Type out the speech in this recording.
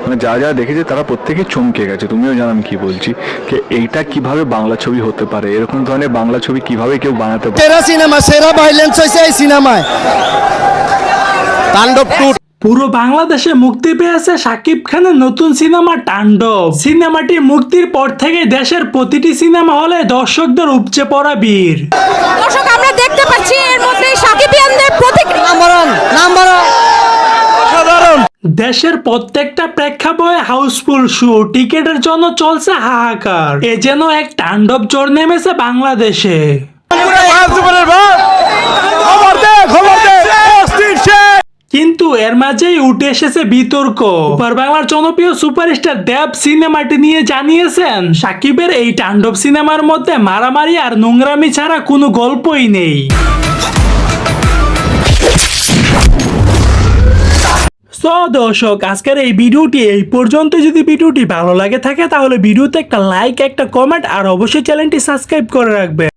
মানে যারা যারা দেখেছে তারা প্রত্যেকে চমকে গেছে। তুমিও জানো আমি কি বলছি, যে এইটা কিভাবে বাংলা ছবি হতে পারে, এরকম ধরনের বাংলা ছবি কিভাবে কেউ বানাতে পারে। সেরা সিনেমা, সেরা ভাইলেন্স হয়েছে এই সিনেমায়, তাণ্ডব টু। পুরো বাংলাদেশে মুক্তি পেয়েছে শাকিব খানের নতুন সিনেমা তাণ্ডব। সিনেমাটি মুক্তির পর থেকে দেশের প্রতিটি সিনেমা হলে দর্শকদের উপচে পড়া ভিড়। দর্শক আমরা দেখতে পাচ্ছি এর মধ্যে শাকিবিয়ানদের প্রতিক্রিয়া। দেশের প্রত্যেকটা প্রেক্ষাপটে হাউসফুল শো, টিকেটের জন্য চলছে হাহাকার। এ যেন এক তাণ্ডব জ্বর নেমেছে বাংলাদেশে। কিন্তু এর মাঝেই উঠে এসেছে বিতর্ক। উপর বাংলার জনপ্রিয় সুপারস্টার দেব সিনেমাটি নিয়ে জানিয়েছেন, শাকিবের এই তাণ্ডব সিনেমার মধ্যে মারামারি আর নোংরামি ছাড়া কোনো গল্পই নেই। সো দর্শক, আজকের এই ভিডিওটি এই পর্যন্ত। যদি ভিডিওটি ভালো লাগে থাকে তাহলে ভিডিওতে একটা লাইক, একটা কমেন্ট আর অবশ্যই চ্যানেলটি সাবস্ক্রাইব করে রাখবেন।